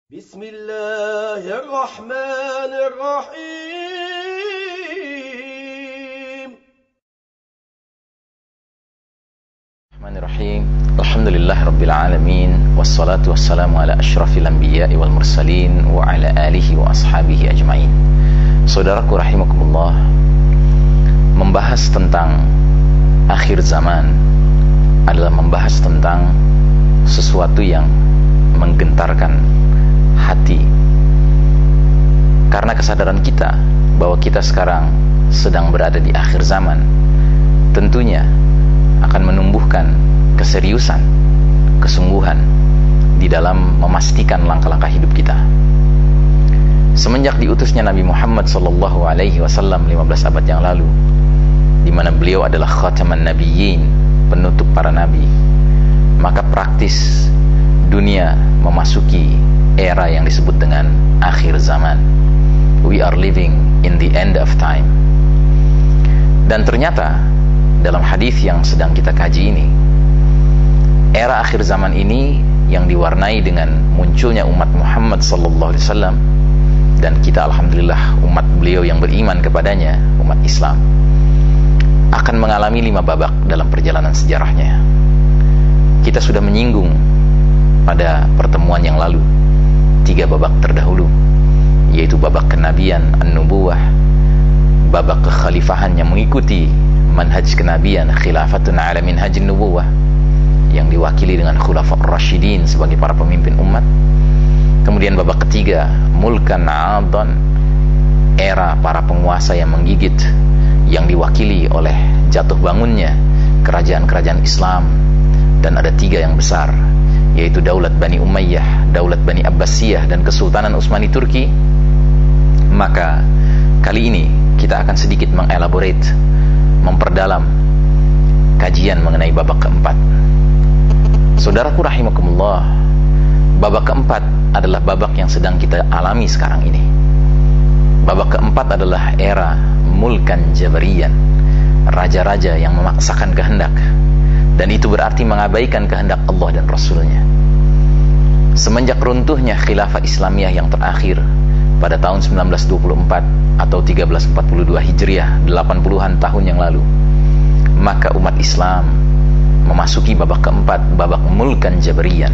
Bismillahirrahmanirrahim. Bismillahirrahmanirrahim. Alhamdulillahirabbil alamin wassalatu wassalamu ala asyrafil anbiya'i wal mursalin wa ala alihi wa ashabihi ajmain. Saudaraku rahimakumullah, membahas tentang akhir zaman adalah membahas tentang sesuatu yang menggentarkan hati, karena kesadaran kita bahwa kita sekarang sedang berada di akhir zaman tentunya akan menumbuhkan keseriusan, kesungguhan di dalam memastikan langkah-langkah hidup kita. Semenjak diutusnya Nabi Muhammad SAW 15 abad yang lalu, di mana beliau adalah khataman nabiyyin, penutup para nabi, maka praktis dunia memasuki era yang disebut dengan akhir zaman. We are living in the end of time. Dan ternyata dalam hadis yang sedang kita kaji ini, era akhir zaman ini yang diwarnai dengan munculnya umat Muhammad SAW, dan kita alhamdulillah umat beliau yang beriman kepadanya, umat Islam, akan mengalami 5 babak dalam perjalanan sejarahnya. Kita sudah menyinggung pada pertemuan yang lalu 3 babak terdahulu, yaitu babak kenabian, an-nubuwah, babak kekhalifahan yang mengikuti manhaj kenabian, khilafatun ala minhajin nubuwah, yang diwakili dengan khulafa ar-rasyidin sebagai para pemimpin umat. Kemudian babak ketiga, mulkan adan, era para penguasa yang menggigit, yang diwakili oleh jatuh bangunnya kerajaan-kerajaan Islam. Dan ada 3 yang besar, yaitu Daulat Bani Umayyah, Daulat Bani Abbasiyah, dan Kesultanan Utsmani Turki. Maka kali ini kita akan sedikit mengelaborate, memperdalam kajian mengenai babak keempat. Saudaraku rahimakumullah, babak keempat adalah babak yang sedang kita alami sekarang ini. Babak keempat adalah era mulkan jabariyan, raja-raja yang memaksakan kehendak, dan itu berarti mengabaikan kehendak Allah dan Rasulnya. Semenjak runtuhnya khilafah Islamiyah yang terakhir pada tahun 1924 atau 1342 Hijriah, 80-an tahun yang lalu, maka umat Islam memasuki babak keempat, babak mulkan jabariyan.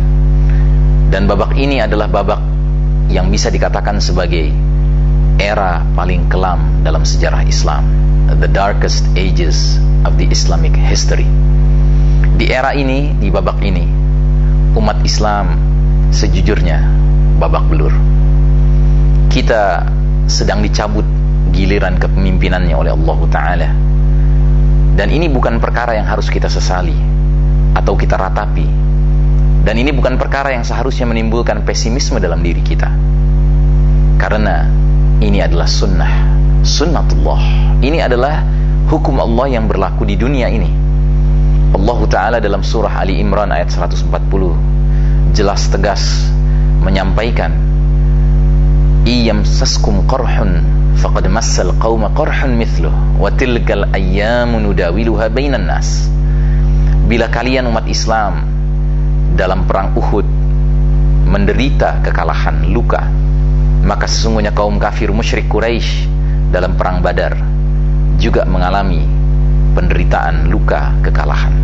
Dan babak ini adalah babak yang bisa dikatakan sebagai era paling kelam dalam sejarah Islam, the darkest ages of the Islamic history. Di era ini, di babak ini, umat Islam sejujurnya babak belur. Kita sedang dicabut giliran kepemimpinannya oleh Allah Ta'ala. Dan ini bukan perkara yang harus kita sesali atau kita ratapi. Dan ini bukan perkara yang seharusnya menimbulkan pesimisme dalam diri kita. Karena ini adalah sunnatullah. Ini adalah hukum Allah yang berlaku di dunia ini. Allah Ta'ala dalam surah Ali Imran ayat 140 jelas tegas menyampaikan, iyamsaskum qarhun faqad massal qauma qarhun mithluh wa tilkal ayyamu nudawiluha bainan nas. Bila kalian umat Islam dalam perang Uhud menderita kekalahan, luka, maka sesungguhnya kaum kafir musyrik Quraisy dalam perang Badar juga mengalami penderitaan, luka, kekalahan.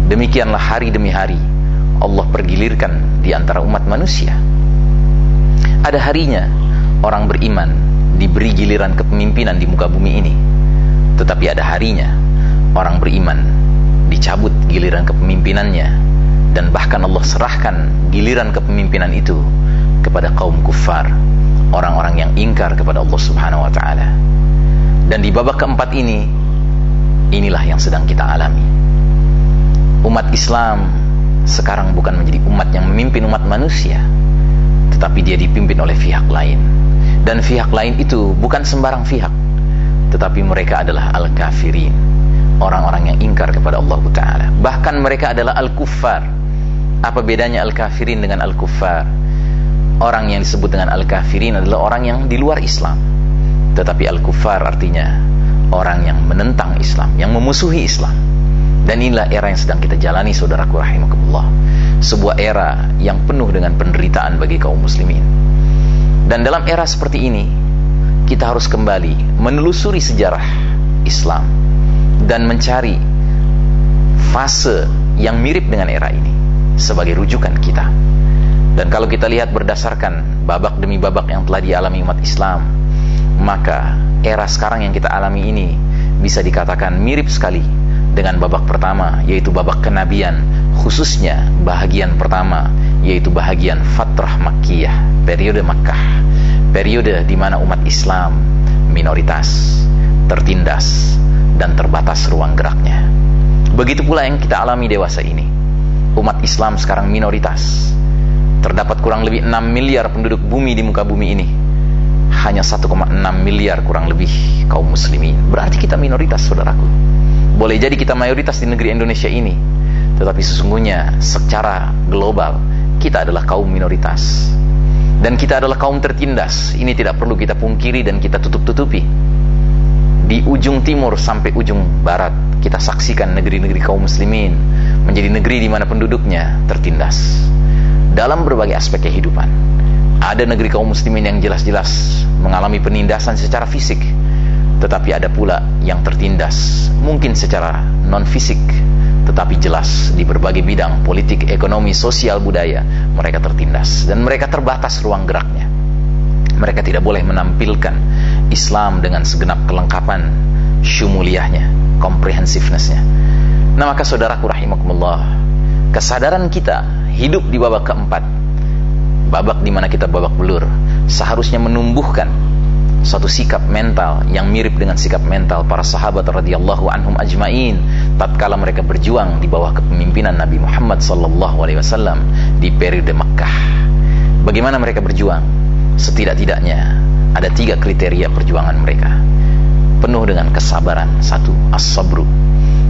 Demikianlah hari demi hari Allah pergilirkan di antara umat manusia. Ada harinya orang beriman diberi giliran kepemimpinan di muka bumi ini, tetapi ada harinya orang beriman dicabut giliran kepemimpinannya, dan bahkan Allah serahkan giliran kepemimpinan itu kepada kaum kufar, orang-orang yang ingkar kepada Allah Subhanahu wa Ta'ala. Dan di babak keempat ini, inilah yang sedang kita alami. Umat Islam sekarang bukan menjadi umat yang memimpin umat manusia, tetapi dia dipimpin oleh pihak lain. Dan pihak lain itu bukan sembarang pihak, tetapi mereka adalah al-kafirin, orang-orang yang ingkar kepada Allah Ta'ala. Bahkan mereka adalah al-kuffar. Apa bedanya al-kafirin dengan al-kuffar? Orang yang disebut dengan al-kafirin adalah orang yang di luar Islam, tetapi al-kuffar artinya orang yang menentang Islam, yang memusuhi Islam. Dan inilah era yang sedang kita jalani, saudaraku rahimakumullah. sebuah era yang penuh dengan penderitaan bagi kaum muslimin. Dan dalam era seperti ini, kita harus kembali menelusuri sejarah Islam dan mencari fase yang mirip dengan era ini sebagai rujukan kita. Dan kalau kita lihat berdasarkan babak demi babak yang telah dialami umat Islam, maka era sekarang yang kita alami ini bisa dikatakan mirip sekali dengan babak pertama, yaitu babak kenabian, khususnya bahagian pertama, yaitu bahagian Fatrah Makkiyah, periode Makkah, periode di mana umat Islam minoritas, tertindas, dan terbatas ruang geraknya. Begitu pula yang kita alami dewasa ini. Umat Islam sekarang minoritas. Terdapat kurang lebih 6 miliar penduduk bumi di muka bumi ini. Hanya 1,6 miliar kurang lebih kaum muslimin. Berarti kita minoritas, saudaraku. Boleh jadi kita mayoritas di negeri Indonesia ini, tetapi sesungguhnya secara global kita adalah kaum minoritas. Dan kita adalah kaum tertindas. Ini tidak perlu kita pungkiri dan kita tutup-tutupi. Di ujung timur sampai ujung barat, kita saksikan negeri-negeri kaum muslimin menjadi negeri di mana penduduknya tertindas dalam berbagai aspek kehidupan. Ada negeri kaum muslimin yang jelas-jelas mengalami penindasan secara fisik, tetapi ada pula yang tertindas mungkin secara non-fisik, tetapi jelas di berbagai bidang politik, ekonomi, sosial, budaya mereka tertindas dan mereka terbatas ruang geraknya. Mereka tidak boleh menampilkan Islam dengan segenap kelengkapan syumuliyahnya, comprehensiveness-nya. Nah, maka saudaraku rahimakumullah, kesadaran kita hidup di babak keempat, babak di mana kita babak belur, seharusnya menumbuhkan suatu sikap mental yang mirip dengan sikap mental para sahabat radhiyallahu anhum ajmain tatkala mereka berjuang di bawah kepemimpinan Nabi Muhammad SAW di periode Makkah. Bagaimana mereka berjuang? Setidak-tidaknya ada 3 kriteria perjuangan mereka. Penuh dengan kesabaran, 1, as-sabru.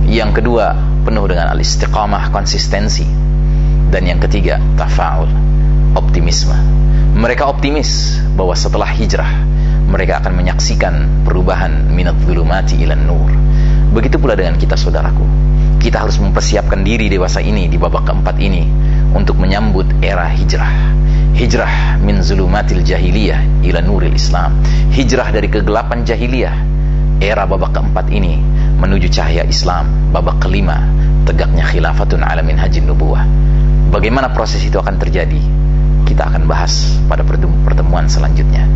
Yang kedua, penuh dengan al-istiqamah, konsistensi. Dan yang ketiga, tafa'ul, optimisme. Mereka optimis bahwa setelah hijrah mereka akan menyaksikan perubahan minat dzulumati ilan nur. Begitu pula dengan kita, saudaraku. Kita harus mempersiapkan diri dewasa ini di babak keempat ini untuk menyambut era hijrah. Hijrah min zulumatil jahiliyah ila nuril Islam. Hijrah dari kegelapan jahiliyah, era babak keempat ini, menuju cahaya Islam, babak kelima, tegaknya khilafatun ala minhajin nubuwah. Bagaimana proses itu akan terjadi? Kita akan bahas pada pertemuan selanjutnya.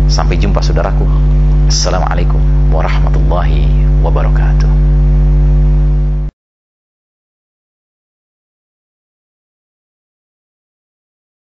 Sampai jumpa, saudaraku. Assalamualaikum warahmatullahi wabarakatuh.